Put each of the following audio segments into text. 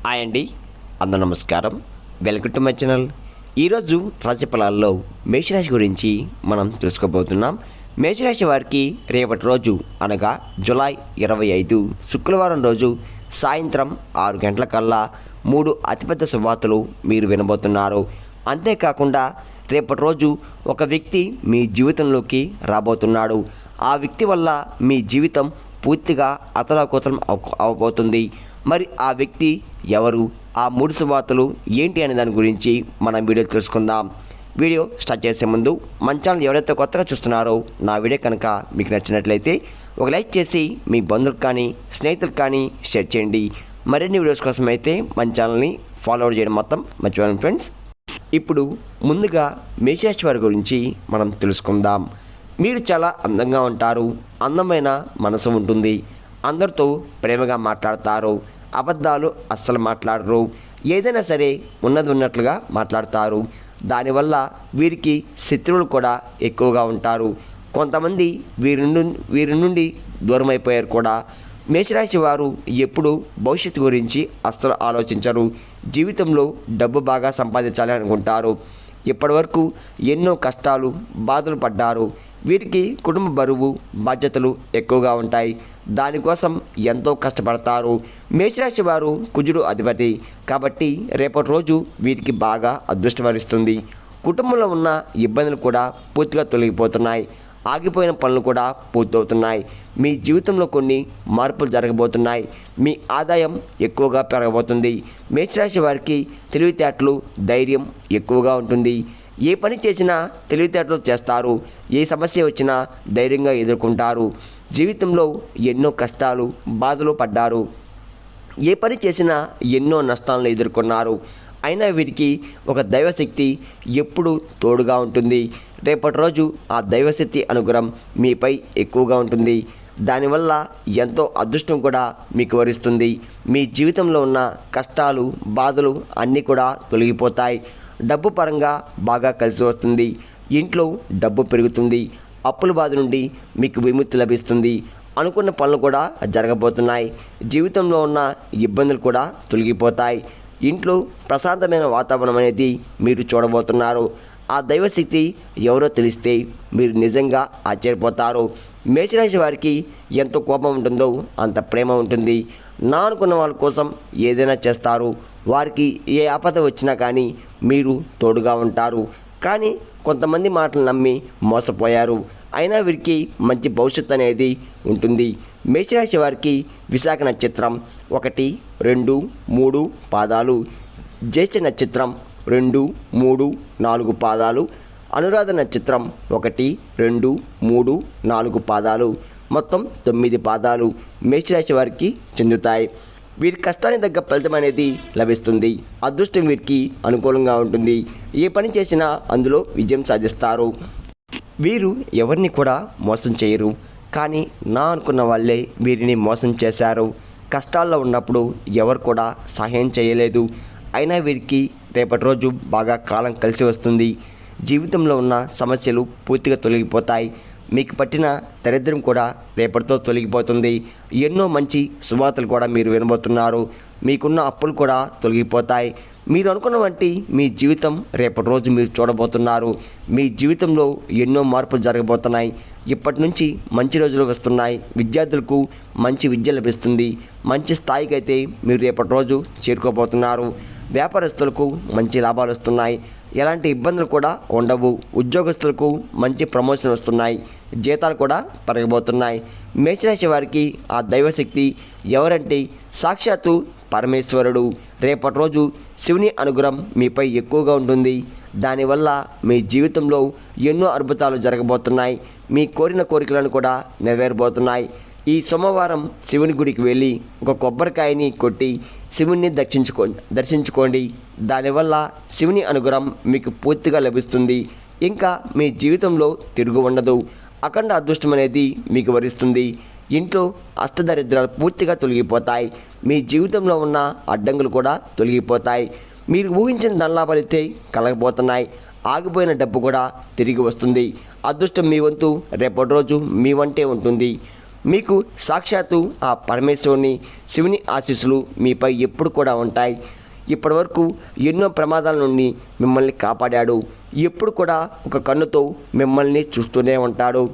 Hi అండి, అందరూ నమస్కారం. Welcome to my channel. ఈరోజు రాశి ఫలాల్లో మేషరాశి గురించి మనం తెలుసుకోబోతున్నాం. మేషరాశి వారికి రేపటి రోజు అనగా జూలై 25 శుక్రవారం రోజు సాయంత్రం 6 గంటల కల్లా 3 అతిపెద్ద శుభవార్తలు మీరు వినబోతున్నారు. అంతేకాకుండా రేపటి రోజు ఒక వ్యక్తి మీ జీవితంలోకి రాబోతున్నాడు. ఆ వ్యక్తి వల్ల మీ జీవితం పూర్తిగా అతలాకుతలం అవబోతుంది. మరి ఆ వ్యక్తి ఎవరు, ఆ 3 శుభవార్తలు ఏంటి అనే దాని గురించి మనం వీడియో తెలుసుకుందాం. వీడియో స్టార్ట్ చేసే ముందు మన ఛానల్ ఎవరైతే కొత్తగా చూస్తున్నారో నా వీడియో కనుక మీకు నచ్చినట్లయితే ఒక లైక్ చేసి మీ బంధువులకు కానీ స్నేహితులకు కానీ షేర్ చేయండి. మరిన్ని వీడియోస్ కోసం అయితే మన ఛానల్ని ఫాలో చేయడం మొత్తం మర్చిపోండి ఫ్రెండ్స్. ఇప్పుడు ముందుగా మేషరాశి వారి గురించి మనం తెలుసుకుందాం. మీరు చాలా అందంగా ఉంటారు, అందమైన మనసు ఉంటుంది, అందరితో ప్రేమగా మాట్లాడతారు, అబద్ధాలు అస్సలు మాట్లాడరు, ఏదైనా సరే ఉన్నది ఉన్నట్లుగా మాట్లాడతారు. దానివల్ల వీరికి శత్రువులు కూడా ఎక్కువగా ఉంటారు. కొంతమంది వీరి నుండి దూరం అయిపోయారు కూడా. మేషరాశి వారు ఎప్పుడు భవిష్యత్తు గురించి అస్సలు ఆలోచించరు. జీవితంలో డబ్బు బాగా సంపాదించాలి అనుకుంటారు. ఇప్పటివరకు ఎన్నో కష్టాలు బాధలు పడ్డారు. వీరికి కుటుంబ బరువు బాధ్యతలు ఎక్కువగా ఉంటాయి. దానికోసం ఎంతో కష్టపడతారు. మేషరాశి వారు కుజుడు అధిపతి కాబట్టి రేపటి రోజు వీరికి బాగా అదృష్టం వరిస్తుంది. కుటుంబంలో ఉన్న ఇబ్బందులు కూడా పూర్తిగా తొలగిపోతున్నాయి. ఆగిపోయిన పనులు కూడా పూర్తవుతున్నాయి. మీ జీవితంలో కొన్ని మార్పులు జరగబోతున్నాయి. మీ ఆదాయం ఎక్కువగా పెరగబోతుంది. మేషరాశి వారికి తెలివితేటలు ధైర్యం ఎక్కువగా ఉంటుంది. ఏ పని చేసినా తెలివితేటలు చేస్తారు. ఏ సమస్య వచ్చినా ధైర్యంగా ఎదుర్కొంటారు. జీవితంలో ఎన్నో కష్టాలు బాధలు పడ్డారు. ఏ పని చేసినా ఎన్నో నష్టాలను ఎదుర్కొన్నారు. అయినా వీరికి ఒక దైవశక్తి ఎప్పుడూ తోడుగా ఉంటుంది. రేపటి రోజు ఆ దైవశక్తి అనుగ్రహం మీపై ఎక్కువగా ఉంటుంది. దానివల్ల ఎంతో అదృష్టం కూడా మీకు వరిస్తుంది. మీ జీవితంలో ఉన్న కష్టాలు బాధలు అన్నీ కూడా తొలగిపోతాయి. డబ్బు పరంగా బాగా కలిసి వస్తుంది. ఇంట్లో డబ్బు పెరుగుతుంది. అప్పుల బాధ నుండి మీకు విముక్తి లభిస్తుంది. అనుకున్న పనులు కూడా జరగబోతున్నాయి. జీవితంలో ఉన్న ఇబ్బందులు కూడా తొలగిపోతాయి. ఇంట్లో ప్రశాంతమైన వాతావరణం అనేది మీరు చూడబోతున్నారు. ఆ దైవశక్తి ఎవరో తెలిస్తే మీరు నిజంగా ఆశ్చర్యపోతారు. మేషరాశి వారికి ఎంత కోపం ఉంటుందో అంత ప్రేమ ఉంటుంది. నా అనుకున్న వాళ్ళ కోసం ఏదైనా చేస్తారు. వారికి ఏ ఆపద వచ్చినా కానీ మీరు తోడుగా ఉంటారు. కానీ కొంతమంది మాటలు నమ్మి మోసపోయారు. అయినా వీరికి మంచి భవిష్యత్తు అనేది ఉంటుంది. మేషరాశి వారికి విశాఖ నక్షత్రం 1, 2, 3 పాదాలు, జ్యేష్ఠ నక్షత్రం 2, 3, 4 పాదాలు, అనురాధ నక్షత్రం 1, 2, 3, 4 పాదాలు, మొత్తం 9 పాదాలు మేషరాశి వారికి చెందుతాయి. వీరి కష్టానికి తగ్గ ఫలితం అనేది లభిస్తుంది. అదృష్టం వీరికి అనుకూలంగా ఉంటుంది. ఏ పని చేసినా అందులో విజయం సాధిస్తారు. వీరు ఎవరిని కూడా మోసం చేయరు. కానీ నా అనుకున్న వాళ్ళే వీరిని మోసం చేశారు. కష్టాల్లో ఉన్నప్పుడు ఎవరు కూడా సహాయం చేయలేదు. అయినా వీరికి రేపటి రోజు బాగా కాలం కలిసి వస్తుంది. జీవితంలో ఉన్న సమస్యలు పూర్తిగా తొలగిపోతాయి. మీకు పట్టిన దరిద్రం కూడా రేపటితో తొలగిపోతుంది. ఎన్నో మంచి శుభవార్తలు కూడా మీరు వినబోతున్నారు. మీకున్న అప్పులు కూడా తొలగిపోతాయి. మీరు అనుకున్న వంటి మీ జీవితం రేపటి రోజు మీరు చూడబోతున్నారు. మీ జీవితంలో ఎన్నో మార్పులు జరగబోతున్నాయి. ఇప్పటి నుంచి మంచి రోజులు వస్తున్నాయి. విద్యార్థులకు మంచి విద్య లభిస్తుంది. మంచి స్థాయికి అయితే మీరు రేపటి రోజు చేరుకోబోతున్నారు. వ్యాపారస్తులకు మంచి లాభాలు వస్తున్నాయి. ఎలాంటి ఇబ్బందులు కూడా ఉండవు. ఉద్యోగస్తులకు మంచి ప్రమోషన్ వస్తున్నాయి. జీతాలు కూడా పెరగబోతున్నాయి. మేషరాశి వారికి ఆ దైవశక్తి ఎవరంటే సాక్షాత్తు పరమేశ్వరుడు. రేపటి రోజు శివుని అనుగ్రహం మీపై ఎక్కువగా ఉంటుంది. దానివల్ల మీ జీవితంలో ఎన్నో అద్భుతాలు జరగబోతున్నాయి. మీ కోరిన కోరికలను కూడా నెరవేరబోతున్నాయి. ఈ సోమవారం శివుని గుడికి వెళ్ళి ఒక కొబ్బరికాయని కొట్టి శివుణ్ణి దర్శించుకోండి. దానివల్ల శివుని అనుగ్రహం మీకు పూర్తిగా లభిస్తుంది. ఇంకా మీ జీవితంలో తిరుగు ఉండదు. అఖండ అదృష్టం అనేది మీకు వరిస్తుంది. ఇంట్లో అష్టదరిద్రాలు పూర్తిగా తొలగిపోతాయి. మీ జీవితంలో ఉన్న అడ్డంకులు కూడా తొలగిపోతాయి. మీరు ఊహించిన ధనలాభాలైతే కలగబోతున్నాయి. ఆగిపోయిన డబ్బు కూడా తిరిగి వస్తుంది. అదృష్టం మీ వంతు రేపటి రోజు మీ వంటే ఉంటుంది. మీకు సాక్షాత్తు ఆ పరమేశ్వరుని శివుని ఆశీస్సులు మీపై ఎప్పుడు కూడా ఉంటాయి. ఇప్పటివరకు ఎన్నో ప్రమాదాల నుండి మిమ్మల్ని కాపాడాడు. ఎప్పుడు కూడా ఒక కన్నుతో మిమ్మల్ని చూస్తూనే ఉంటాడు.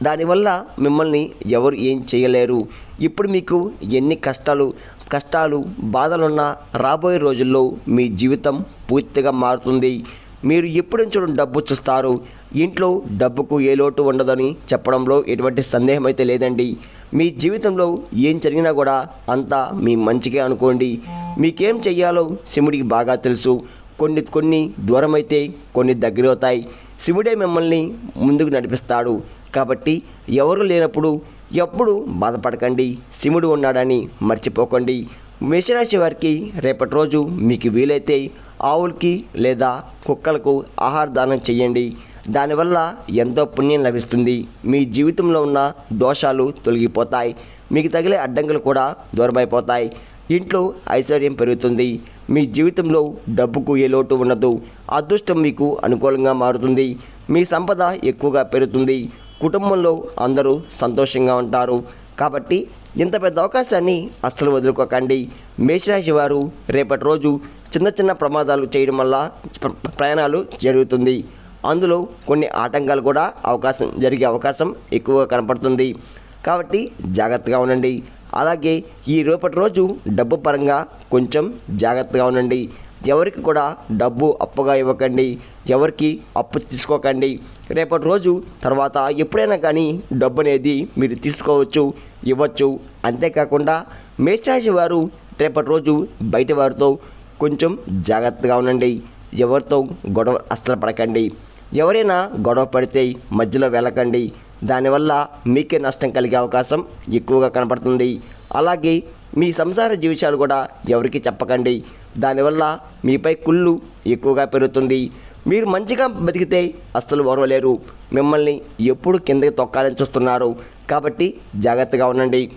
దానివల్ల మిమ్మల్ని ఎవరు ఏం చేయలేరు. ఇప్పుడు మీకు ఎన్ని కష్టాలు బాధలున్నా రాబోయే రోజుల్లో మీ జీవితం పూర్తిగా మారుతుంది. మీరు ఎప్పుడు నుంచో డబ్బు చూస్తారు. ఇంట్లో డబ్బుకు ఏ లోటు ఉండదని చెప్పడంలో ఎటువంటి సందేహం అయితే లేదండి. మీ జీవితంలో ఏం జరిగినా కూడా అంతా మీ మంచిగా అనుకోండి. మీకేం చెయ్యాలో శివుడికి బాగా తెలుసు. కొన్ని దూరమైతే కొన్ని దగ్గరవుతాయి. శివుడే మిమ్మల్ని ముందుకు నడిపిస్తాడు. కాబట్టి ఎవరు లేనప్పుడు ఎప్పుడు బాధపడకండి. శివుడు ఉన్నాడని మర్చిపోకండి. మేషరాశి వారికి రేపటి రోజు మీకు వీలైతే ఆవులకి లేదా కుక్కలకు ఆహార దానం చేయండి. దానివల్ల ఎంతో పుణ్యం లభిస్తుంది. మీ జీవితంలో ఉన్న దోషాలు తొలగిపోతాయి. మీకు తగిలే అడ్డంకులు కూడా దూరమైపోతాయి. ఇంట్లో ఐశ్వర్యం పెరుగుతుంది. మీ జీవితంలో డబ్బుకు ఏ లోటు ఉండదు. అదృష్టం మీకు అనుకూలంగా మారుతుంది. మీ సంపద ఎక్కువగా పెరుగుతుంది. కుటుంబంలో అందరూ సంతోషంగా ఉంటారు. కాబట్టి ఇంత పెద్ద అవకాశాన్ని అస్సలు వదులుకోకండి. మేషరాశి వారు రేపటి రోజు చిన్న ప్రమాదాలు చేయడం వల్ల ప్రయాణాలు జరుగుతుంది. అందులో కొన్ని ఆటంకాలు కూడా జరిగే అవకాశం ఎక్కువగా కనపడుతుంది. కాబట్టి జాగ్రత్తగా ఉండండి. అలాగే ఈ రేపటి రోజు డబ్బు పరంగా కొంచెం జాగ్రత్తగా ఉండండి. ఎవరికి కూడా డబ్బు అప్పుగా ఇవ్వకండి. ఎవరికి అప్పు తీసుకోకండి. రేపటి రోజు తర్వాత ఎప్పుడైనా కానీ డబ్బు అనేది మీరు తీసుకోవచ్చు, ఇవ్వచ్చు. అంతేకాకుండా మేషరాశి వారు రేపటి రోజు బయట వారితో కొంచెం జాగ్రత్తగా ఉండండి. ఎవరితో గొడవ అస్సలు పడకండి. ఎవరైనా గొడవ పడితే మధ్యలో వెళ్ళకండి. దానివల్ల మీకే నష్టం కలిగే అవకాశం ఎక్కువగా కనపడుతుంది. అలాగే మీ సంసార జీవితాలు కూడా ఎవరికి చెప్పకండి. దానివల్ల మీపై కుళ్ళు ఎక్కువగా పెరుగుతుంది. మీరు మంచిగా బతికితే అస్సలు ఓర్వలేరు. మిమ్మల్ని ఎప్పుడు కిందకి తొక్కాలని చూస్తున్నారు. కాబట్టి జాగ్రత్తగా ఉండండి.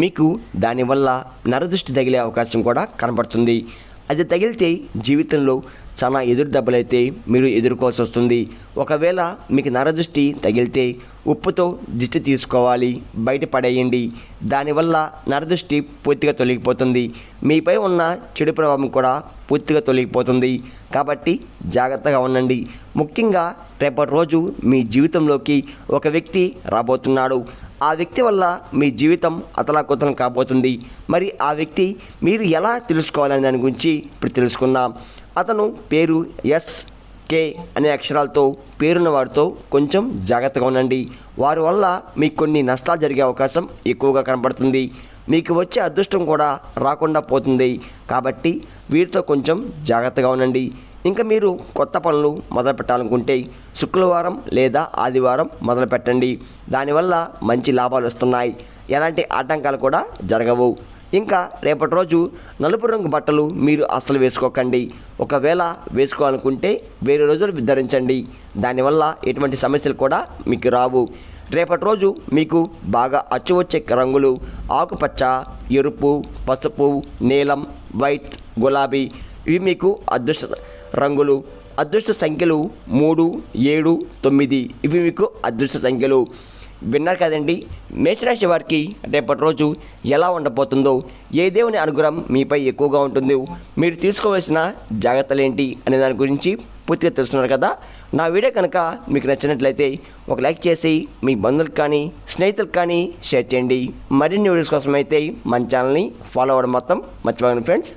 మీకు దానివల్ల నరదృష్టి తగిలే అవకాశం కూడా కనబడుతుంది. అది తగిలితే జీవితంలో చాలా ఎదురు దెబ్బలైతే మీరు ఎదుర్కోవాల్సి వస్తుంది. ఒకవేళ మీకు నరదృష్టి తగిలితే ఉప్పుతో దిష్టి తీసుకోవాలి, బయట పడేయండి. దానివల్ల నరదృష్టి పూర్తిగా తొలగిపోతుంది. మీపై ఉన్న చెడు ప్రభావం కూడా పూర్తిగా తొలగిపోతుంది. కాబట్టి జాగ్రత్తగా ఉండండి. ముఖ్యంగా రేపటి రోజు మీ జీవితంలోకి ఒక వ్యక్తి రాబోతున్నాడు. ఆ వ్యక్తి వల్ల మీ జీవితం అతలాకుతలం కాబోతుంది. మరి ఆ వ్యక్తి మీరు ఎలా తెలుసుకోవాలనే దాని గురించి ఇప్పుడు తెలుసుకుందాం. అతను పేరు SK అనే అక్షరాలతో పేరున్న వారితో కొంచెం జాగ్రత్తగా ఉండండి. వారి వల్ల మీకు కొన్ని నష్టాలు జరిగే అవకాశం ఎక్కువగా కనబడుతుంది. మీకు వచ్చే అదృష్టం కూడా రాకుండా పోతుంది. కాబట్టి వీరితో కొంచెం జాగ్రత్తగా ఉండండి. ఇంకా మీరు కొత్త పనులు మొదలు పెట్టాలనుకుంటే శుక్రవారం లేదా ఆదివారం మొదలు పెట్టండి. దానివల్ల మంచి లాభాలు వస్తున్నాయి. ఎలాంటి ఆటంకాలు కూడా జరగవు. ఇంకా రేపటి రోజు నలుపు రంగు బట్టలు మీరు అస్సలు వేసుకోకండి. ఒకవేళ వేసుకోవాలనుకుంటే వేరే రోజులు ధరించండి. దానివల్ల ఎటువంటి సమస్యలు కూడా మీకు రావు. రేపటి రోజు మీకు బాగా అచ్చువచ్చే రంగులు ఆకుపచ్చ, ఎరుపు, పసుపు, నీలం, వైట్, గులాబీ. ఇవి మీకు అదృష్ట రంగులు. అదృష్ట సంఖ్యలు 3, 7, 9. ఇవి మీకు అదృష్ట సంఖ్యలు. విన్నారు కదండి. మేషరాశి వారికి రేపటి రోజు ఎలా ఉండబోతుందో, ఏ దేవుని అనుగ్రహం మీపై ఎక్కువగా ఉంటుందో, మీరు తీసుకోవాల్సిన జాగ్రత్తలు ఏంటి అనే దాని గురించి పూర్తిగా తెలుస్తున్నారు కదా. నా వీడియో కనుక మీకు నచ్చినట్లయితే ఒక లైక్ చేసి మీ బంధువులకు కానీ స్నేహితులకు కానీ షేర్ చేయండి. మరిన్ని వీడియోస్ కోసం అయితే మన ఛానల్ని ఫాలో అవ్వడం మొత్తం మర్చిపోకండి ఫ్రెండ్స్.